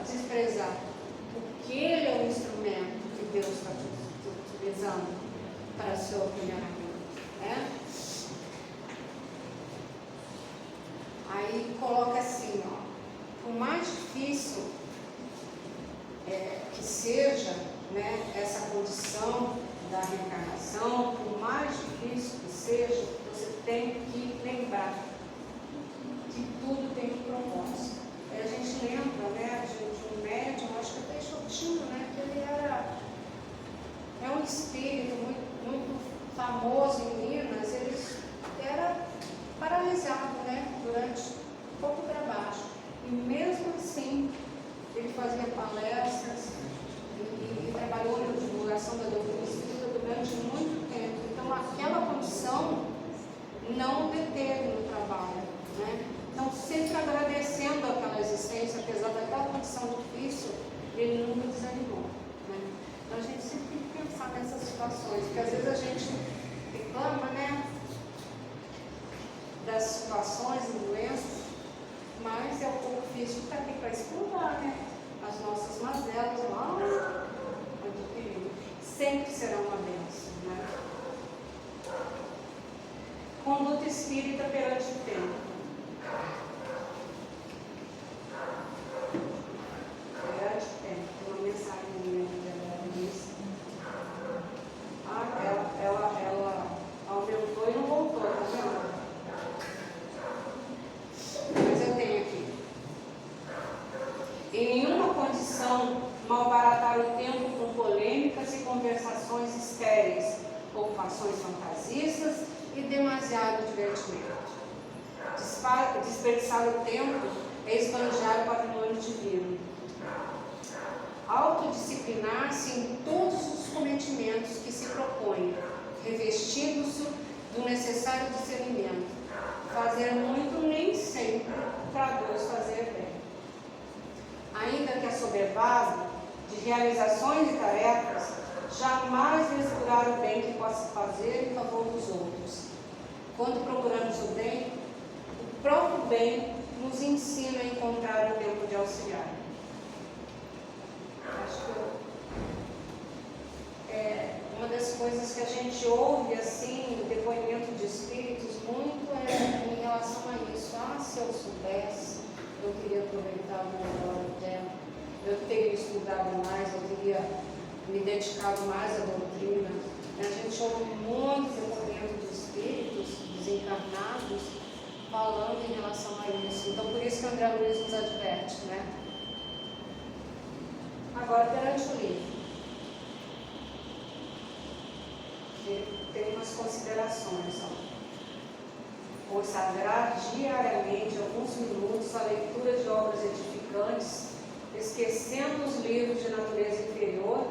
desprezar, porque ele é o instrumento que Deus está utilizando para o seu aprimoramento, né? Aí coloca assim, ó, por mais difícil que seja, né, essa condição da reencarnação, por mais difícil que seja, você tem que lembrar que tudo tem um propósito. A gente lembra, né, de um médium, acho que até Chotinho, né, que ele é um espírito muito famoso em Minas. Ele era paralisado, né, durante um pouco para baixo. E mesmo assim, ele fazia palestras e trabalhou na divulgação da doutrina espírita durante muito tempo. Então, aquela condição não deteve no trabalho, né? Então, sempre agradecendo aquela existência, apesar daquela condição difícil, ele nunca desanimou, né? Então, a gente sempre tem que pensar nessas situações, porque às vezes a gente reclama, né, das situações e doenças, mas é o corpo físico que está aqui para explorar, né, as nossas mazelas, mas muito perigo. Sempre será uma bênção, né? Conduta espírita perante o tempo. Perante o tempo. Tem uma mensagem dela nisso. Ela aumentou e não voltou, tá vendo? Mas eu tenho aqui. Em ocupação, malbaratar o tempo com polêmicas e conversações estéreis, ocupações fantasistas e demasiado divertimento. Desperdiçar o tempo é esbanjar o patrimônio divino. Autodisciplinar-se em todos os cometimentos que se propõe, revestindo-se do necessário discernimento. Fazer muito nem sempre traduz fazer bem. Ainda que assoberbado de realizações e tarefas, jamais descurar o bem que possa fazer em favor dos outros. Quando procuramos o bem, o próprio bem nos ensina a encontrar o tempo de auxiliar. Acho que uma das coisas que a gente ouve assim, no depoimento de espíritos, muito é em relação a isso. Se eu soubesse, eu queria aproveitar melhor o tempo, eu teria estudado mais, eu teria me dedicado mais à doutrina. A gente ouve muito depoimento de espíritos desencarnados falando em relação a isso. Então, por isso que André Luiz nos adverte, né? Agora, perante o livro, tem umas considerações. Consagrar diariamente alguns minutos à leitura de obras edificantes, esquecendo os livros de natureza inferior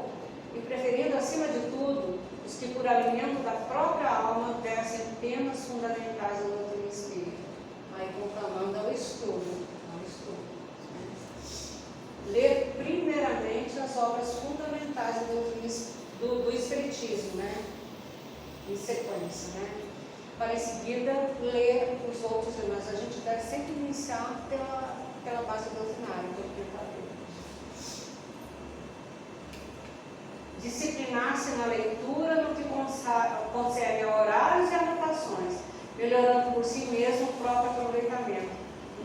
e preferindo, acima de tudo, os que, por alimento da própria alma, versem temas fundamentais da doutrina espírita. Aí, conclamando ao estudo. Ler primeiramente as obras fundamentais do Espiritismo, né? Em sequência, né? Para em seguida ler os outros irmãos. A gente deve sempre iniciar pela base doutrinária, pelo pensador. Disciplinar-se na leitura no que concerne a horários e anotações, melhorando por si mesmo o próprio aproveitamento,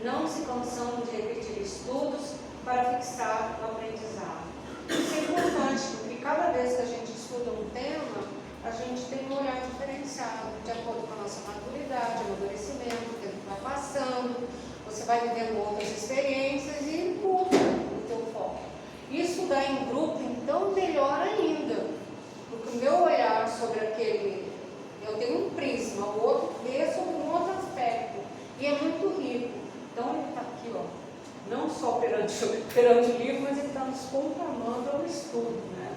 não se cansando de repetir estudos para fixar o aprendizado. Isso é importante, porque cada vez que a gente estuda um tema, a gente tem um olhar diferenciado, de acordo com a nossa maturidade, amadurecimento, o tempo vai passando, você vai vivendo outras experiências e muda o teu foco. E estudar em grupo, então, melhor ainda, porque o meu olhar sobre aquele, eu tenho um prisma, o outro vê sobre um outro aspecto, e é muito rico. Então, ele está aqui, não só perante o livro, mas ele está nos conclamando ao estudo, né?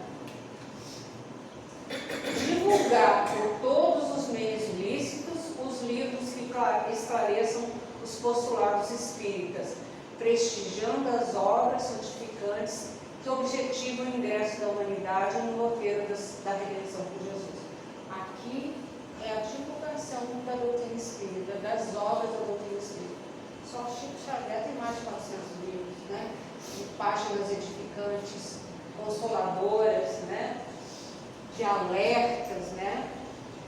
Divulgar por todos os meios lícitos os livros que esclareçam os postulados espíritas, prestigiando as obras santificantes que objetivam o ingresso da humanidade no roteiro da redenção por Jesus. Aqui é a divulgação da doutrina espírita, das obras da doutrina espírita. Só Chico Xavier tem mais de 400 livros, né? De páginas edificantes, consoladoras, né? De alertas, né?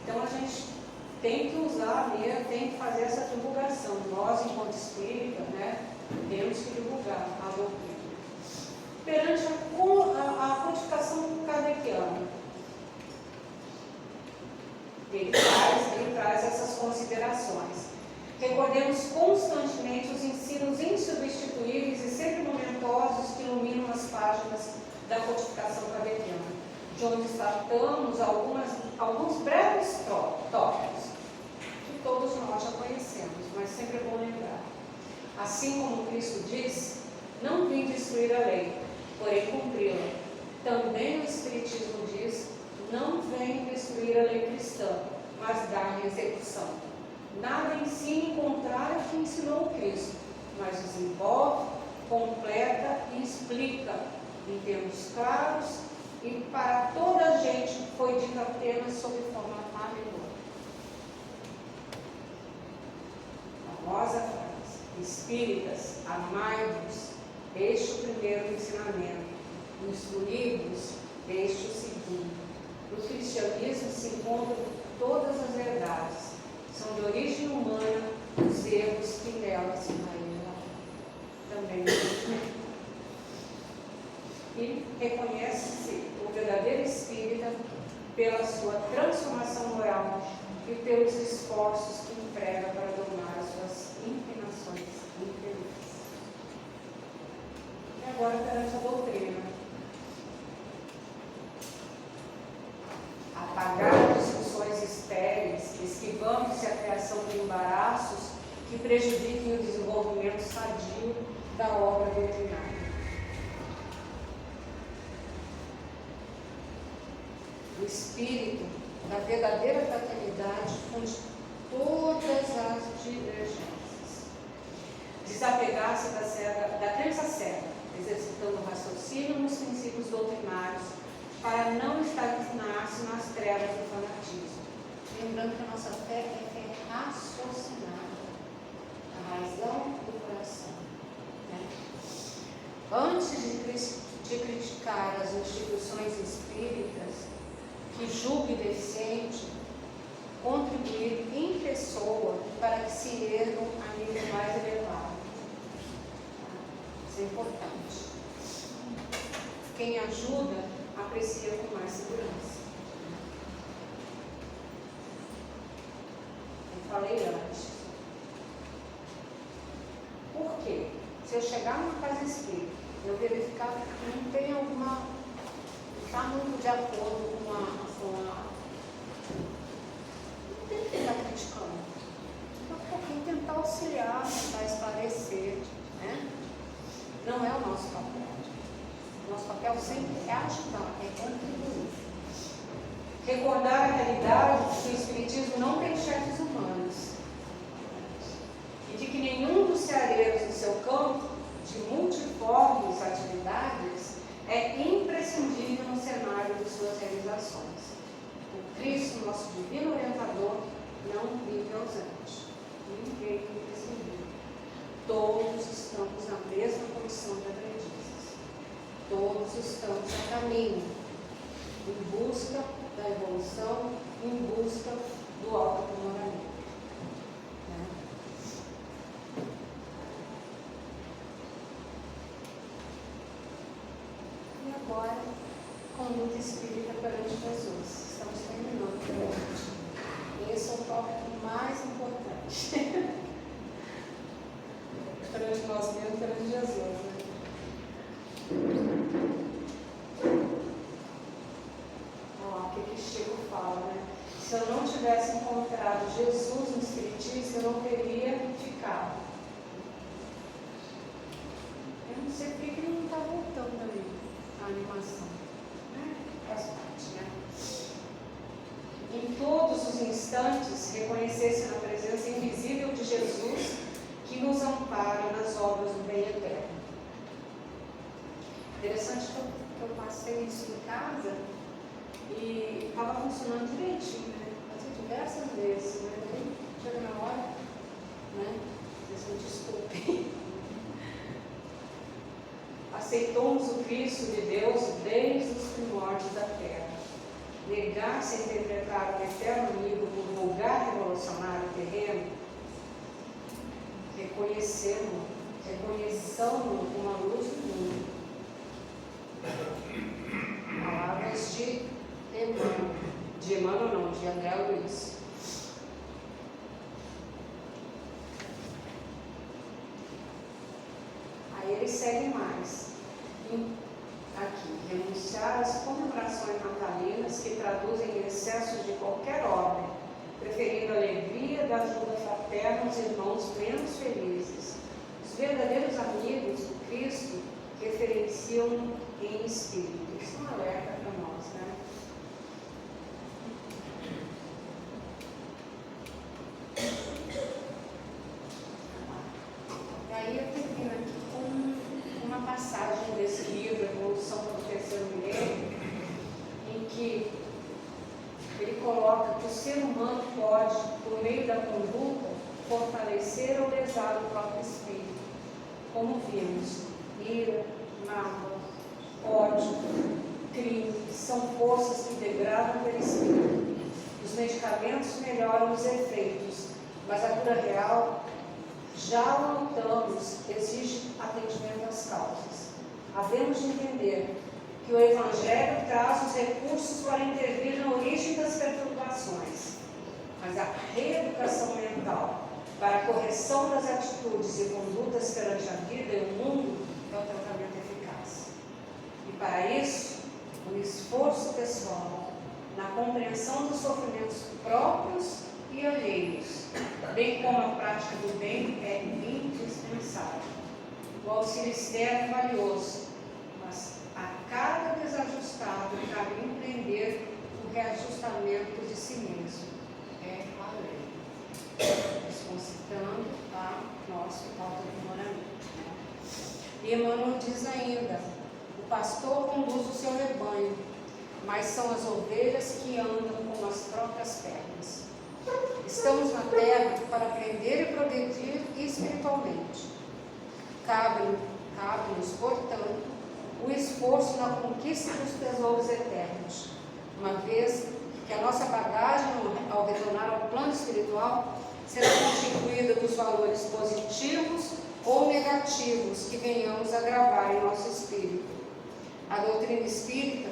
Então a gente tem que usar mesmo, tem que fazer essa divulgação. Nós, enquanto espírita, né? Temos que divulgar a doutrina. Perante a codificação kardeciana, ele traz essas considerações. Recordemos constantemente os ensinos insubstituíveis e sempre momentosos que iluminam as páginas da codificação kardeciana, de onde tratamos alguns breves tópicos, que todos nós já conhecemos, mas sempre é bom lembrar. Assim como Cristo diz, não vim destruir a lei, porém cumpri-la. Também o Espiritismo diz, não vem destruir a lei cristã, mas dar-lhe execução. Nada ensina em contrário ao que ensinou Cristo, mas desenvolve, completa e explica em termos claros e para toda a gente foi dito apenas sob forma aleatória. A famosa frase, espíritas, amai-vos, este o primeiro ensinamento, instruí-vos, este o segundo. No cristianismo se encontram todas as verdades, são de origem humana os erros que nela se enraizam também. E reconhece-se o verdadeiro espírita pela sua transformação moral e pelos esforços que emprega para domar as suas inclinações infelizes. E agora perante a doutrina. da obra doutrinária. O espírito da verdadeira fraternidade funde todas as divergências. Desapegar-se da crença cega, exercitando o raciocínio nos princípios doutrinários, para não estagnar-se nas trevas do fanatismo. Lembrando que a nossa fé é fé raciocinada, a razão do coração. Né? Antes de criticar as instituições espíritas, que julgue deficiente, contribuir em pessoa para que se ergam a nível mais elevado. Isso é importante. Quem ajuda, aprecia com mais segurança. Eu falei antes. Por quê? Se eu chegar numa casa espírita, eu verificar que não tem alguma... está muito de acordo com a não tem que estar criticando. Tem que tentar auxiliar, tentar esclarecer, né? Não é o nosso papel. Nosso papel sempre é ajudar, é contribuir. Recordar a realidade de que o Espiritismo não tem chefes humanos e de que nenhum dos ceareiros do seu campo de multiformes atividades é imprescindível no cenário de suas realizações. O Cristo, nosso divino orientador, não vive ausente. Ninguém é imprescindível. Todos estamos na mesma condição de aprendizes. Todos estamos a caminho, em busca da evolução, em busca do autoaprimoramento. Agora, conduta espírita perante Jesus. Estamos terminando por hoje. Esse é o tópico mais importante. Perante nós mesmos, perante Jesus, né? Ó, o que Chico fala, né? Se eu não tivesse encontrado Jesus no Espiritismo, eu não teria ficado. Eu não sei porque ele não está voltando ali. A animação, né? Faz parte, né? Em todos os instantes, reconhecer-se na presença invisível de Jesus, que nos ampara nas obras do bem eterno. Interessante que eu passei isso em casa e estava funcionando direitinho, né? Passei diversas vezes, mas aí chega na hora, né? Vocês me desculpem. Aceitou-nos o Cristo de Deus desde os primórdios da terra. Negar-se a interpretar o eterno amigo por vulgar revolucionário terreno, reconheçamos uma luz do mundo. Palavras de Emmanuel, de André Luiz. Aí ele segue mais. Aqui, renunciar às comemorações natalinas que traduzem excessos de qualquer ordem, preferindo a alegria da ajuda fraterna aos irmãos menos felizes. Os verdadeiros amigos do Cristo referenciam em espírito. Isso é um alerta para nós, né? E aí eu termino aqui com uma passagem desse livro, Evolução para o Terceiro Milênio, em que ele coloca que o ser humano pode, por meio da conduta, fortalecer ou lesar o próprio espírito, como vimos, ira, mágoa, ódio, crime, são forças que degradam o perispírito. Os medicamentos melhoram os efeitos, mas a cura real, já o notamos, exige atendimento às causas. Havemos de entender que o Evangelho traz os recursos para intervir na origem das perturbações, mas a reeducação mental para a correção das atitudes e condutas perante a vida e o mundo é o tratamento eficaz. E para isso, o esforço pessoal na compreensão dos sofrimentos próprios e alheios, bem como a prática do bem, é indispensável. O auxílio externo é valioso, mas a cada desajustado cabe empreender o reajustamento de si mesmo. É a lei. Desconcitando a nosso auto-aprimoramento. E Emmanuel diz ainda: o pastor conduz o seu rebanho, mas são as ovelhas que andam com as próprias pernas. Estamos na terra para aprender e progredir espiritualmente. Cabe-nos, portanto, o esforço na conquista dos tesouros eternos, uma vez que a nossa bagagem, ao retornar ao plano espiritual, será constituída dos valores positivos ou negativos que venhamos a gravar em nosso espírito. A doutrina espírita,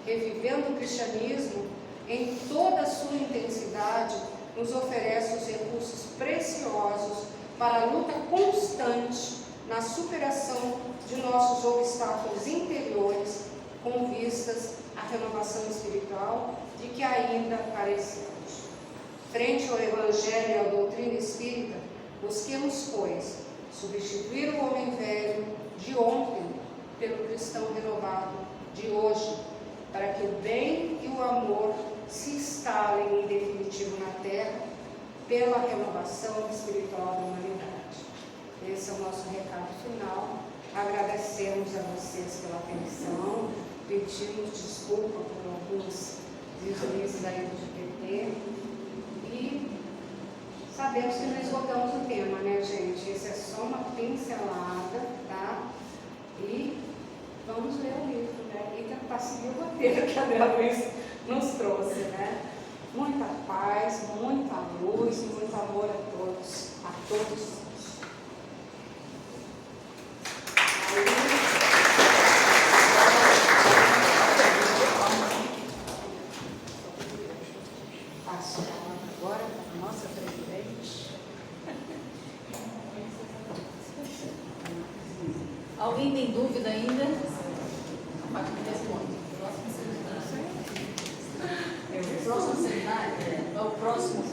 revivendo o cristianismo em toda a sua intensidade, nos oferece os recursos preciosos para a luta constante na superação de nossos obstáculos interiores, com vistas à renovação espiritual de que ainda carecemos. Frente ao Evangelho e à doutrina espírita, busquemos, pois, substituir o homem velho de ontem pelo cristão renovado de hoje, para que o bem e o amor se instalem em definitivo na Terra pela renovação espiritual da humanidade. Esse é o nosso recado final. Agradecemos a vocês pela atenção, pedimos desculpa por alguns deslizes aí do GPT e sabemos que não esgotamos o tema, né, gente? Esse é só uma pincelada, tá? E vamos ler o livro, né? E tentar seguir o roteiro que a André Luiz nos trouxe, né? Muita paz, muita luz e muito amor a todos, a todos. Passo a palavra agora para a nossa presidente. Alguém tem dúvida ainda? Responde. O próximo seminário é o próximo.